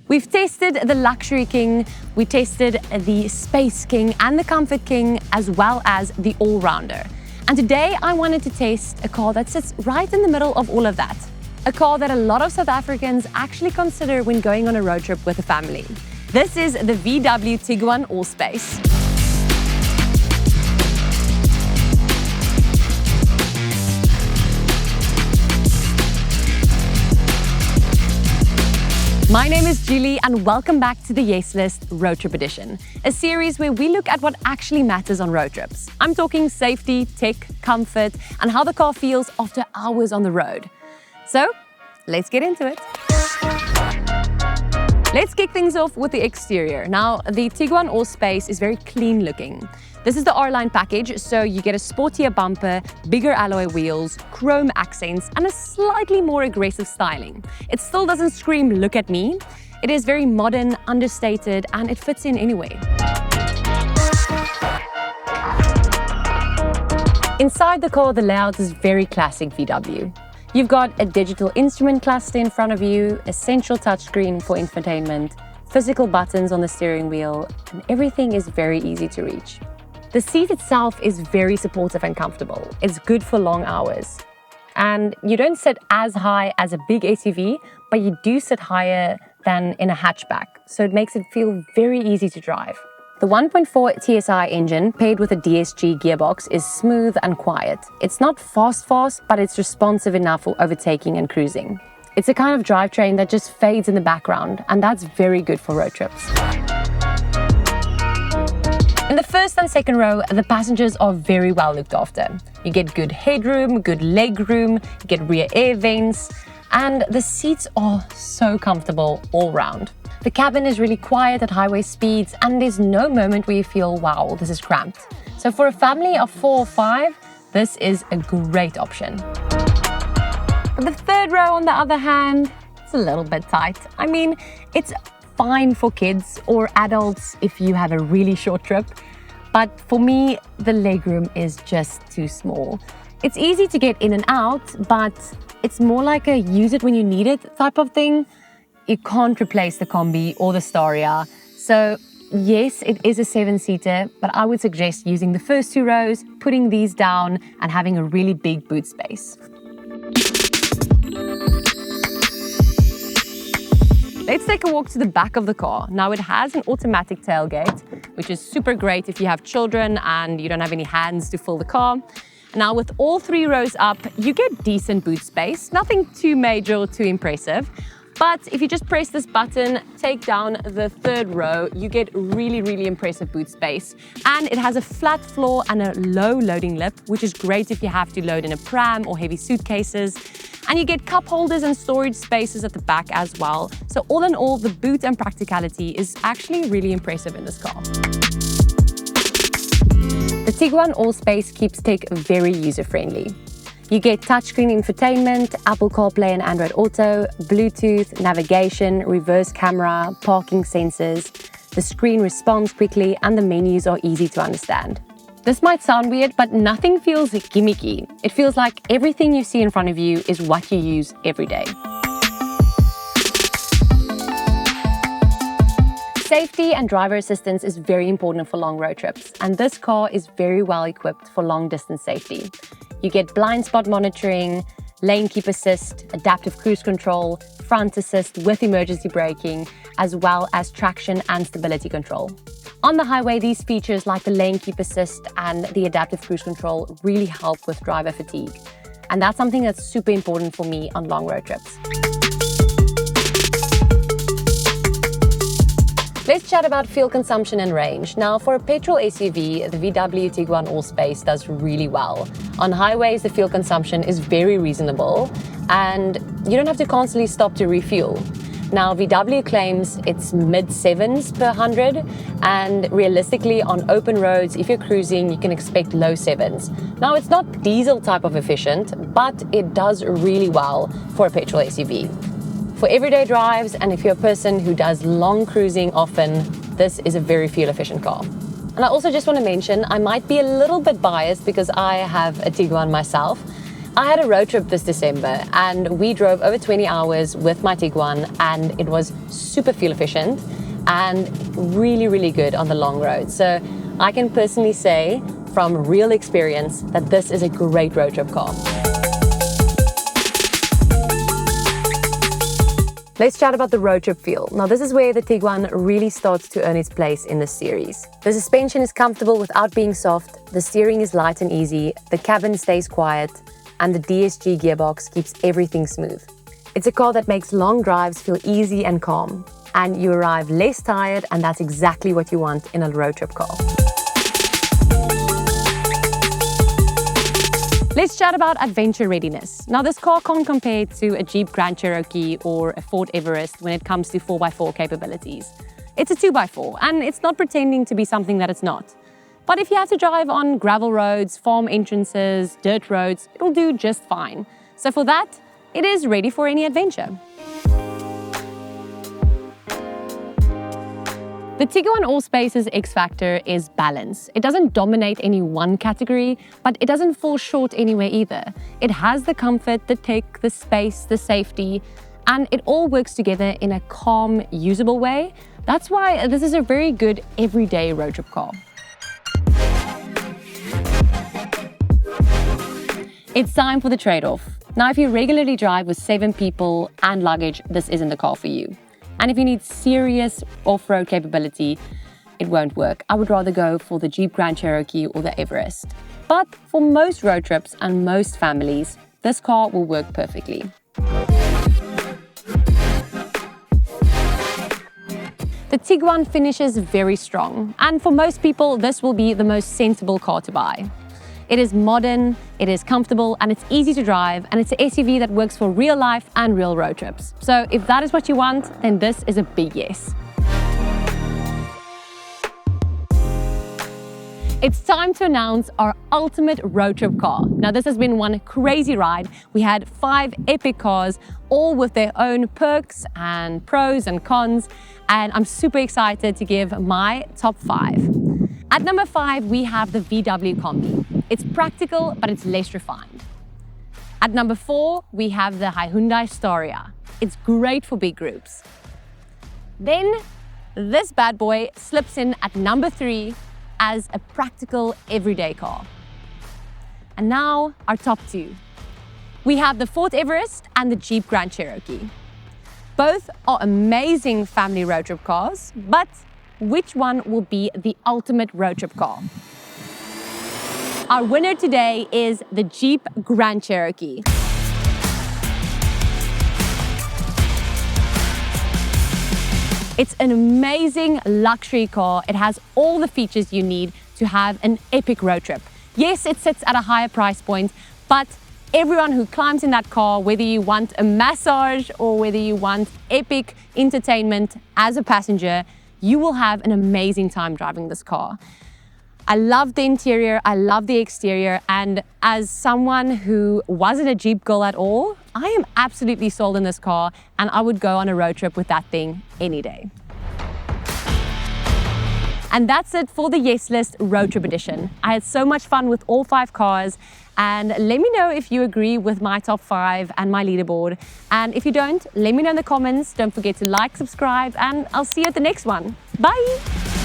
We've tested the Luxury King, we tested the Space King and the Comfort King, as well as the All-Rounder. And today I wanted to test a car that sits right in the middle of all of that. A car that a lot of South Africans actually consider when going on a road trip with a family. This is the VW Tiguan All-Space. My name is Julie and welcome back to the Yes List Road Trip Edition, a series where we look at what actually matters on road trips. I'm talking safety, tech, comfort, and how the car feels after hours on the road. So, let's get into it. Let's kick things off with the exterior. Now, the Tiguan All-Space is very clean looking. This is the R-Line package, so you get a sportier bumper, bigger alloy wheels, chrome accents, and a slightly more aggressive styling. It still doesn't scream, "Look at me." It is very modern, understated, and it fits in anyway. Inside the car, the layout is very classic VW. You've got a digital instrument cluster in front of you, a central touchscreen for infotainment, physical buttons on the steering wheel, and everything is very easy to reach. The seat itself is very supportive and comfortable. It's good for long hours. And you don't sit as high as a big SUV, but you do sit higher than in a hatchback, so it makes it feel very easy to drive. The 1.4 TSI engine paired with a DSG gearbox is smooth and quiet. It's not fast, but it's responsive enough for overtaking and cruising. It's a kind of drivetrain that just fades in the background, and that's very good for road trips. In the first and second row, the passengers are very well looked after. You get good headroom, good leg room, you get rear air vents, and the seats are so comfortable all round. The cabin is really quiet at highway speeds, and there's no moment where you feel, wow, this is cramped. So for a family of 4 or 5, this is a great option. The third row, on the other hand, it's a little bit tight. I mean, it's fine for kids or adults if you have a really short trip, but for me, the legroom is just too small. It's easy to get in and out, but it's more like a use it when you need it type of thing. You can't replace the Combi or the Staria. So yes, it is a 7-seater, but I would suggest using the first 2 rows, putting these down, and having a really big boot space. Let's take a walk to the back of the car. Now, it has an automatic tailgate, which is super great if you have children and you don't have any hands to fill the car. Now, with all 3 rows up, you get decent boot space, nothing too major or too impressive. But if you just press this button, take down the 3rd row, you get really impressive boot space. And it has a flat floor and a low loading lip, which is great if you have to load in a pram or heavy suitcases. And you get cup holders and storage spaces at the back as well. So all in all, the boot and practicality is actually really impressive in this car. The Tiguan All-Space keeps tech very user-friendly. You get touchscreen infotainment, Apple CarPlay and Android Auto, Bluetooth, navigation, reverse camera, parking sensors. The screen responds quickly and the menus are easy to understand. This might sound weird, but nothing feels gimmicky. It feels like everything you see in front of you is what you use every day. Safety and driver assistance is very important for long road trips, and this car is very well equipped for long distance safety. You get blind spot monitoring, lane keep assist, adaptive cruise control, front assist with emergency braking, as well as traction and stability control. On the highway, these features like the lane keep assist and the adaptive cruise control really help with driver fatigue. And that's something that's super important for me on long road trips. Let's chat about fuel consumption and range. Now, for a petrol SUV, the VW Tiguan All-Space does really well. On highways, the fuel consumption is very reasonable, and you don't have to constantly stop to refuel. Now, VW claims it's mid-7s per 100, and realistically, on open roads, if you're cruising, you can expect low 7s. Now, it's not diesel type of efficient, but it does really well for a petrol SUV. For everyday drives, and if you're a person who does long cruising often, this is a very fuel-efficient car. And I also just want to mention, I might be a little bit biased because I have a Tiguan myself, I had a road trip this December and we drove over 20 hours with my Tiguan, and it was super fuel efficient and really, really good on the long road. So I can personally say from real experience that this is a great road trip car. Let's chat about the Roadtrip Feel. Now this is where the Tiguan really starts to earn its place in this series. The suspension is comfortable without being soft, the steering is light and easy, the cabin stays quiet, and the DSG gearbox keeps everything smooth. It's a car that makes long drives feel easy and calm, and you arrive less tired, and that's exactly what you want in a road trip car. Let's chat about adventure readiness. Now this car can't compare to a Jeep Grand Cherokee or a Ford Everest when it comes to 4x4 capabilities. It's a 2x4 and it's not pretending to be something that it's not. But if you have to drive on gravel roads, farm entrances, dirt roads, it'll do just fine. So for that, it is ready for any adventure. The Tiguan Allspace's X factor is balance. It doesn't dominate any one category, but it doesn't fall short anywhere either. It has the comfort, the tech, the space, the safety, and it all works together in a calm, usable way. That's why this is a very good everyday road trip car. It's time for the trade-off. Now, if you regularly drive with 7 people and luggage, this isn't the car for you. And if you need serious off-road capability, it won't work. I would rather go for the Jeep Grand Cherokee or the Everest. But for most road trips and most families, this car will work perfectly. The Tiguan finishes very strong, and for most people, this will be the most sensible car to buy. It is modern, it is comfortable, and it's easy to drive, and it's an SUV that works for real life and real road trips. So if that is what you want, then this is a big yes. It's time to announce our ultimate road trip car. Now this has been one crazy ride. We had 5 epic cars, all with their own perks and pros and cons, and I'm super excited to give my top 5. At number 5, we have the VW Combi. It's practical, but it's less refined. At number 4, we have the Hyundai Staria. It's great for big groups. Then, this bad boy slips in at number 3 as a practical everyday car. And now, our top 2. We have the Ford Everest and the Jeep Grand Cherokee. Both are amazing family road trip cars, but which one will be the ultimate road trip car? Our winner today is the Jeep Grand Cherokee. It's an amazing luxury car. It has all the features you need to have an epic road trip. Yes, it sits at a higher price point, but everyone who climbs in that car, whether you want a massage or whether you want epic entertainment as a passenger, you will have an amazing time driving this car. I love the interior, I love the exterior, and as someone who wasn't a Jeep girl at all, I am absolutely sold on this car, and I would go on a road trip with that thing any day. And that's it for the Yes List Road Trip Edition. I had so much fun with all 5 cars, and let me know if you agree with my top 5 and my leaderboard. And if you don't, let me know in the comments. Don't forget to like, subscribe, and I'll see you at the next one. Bye!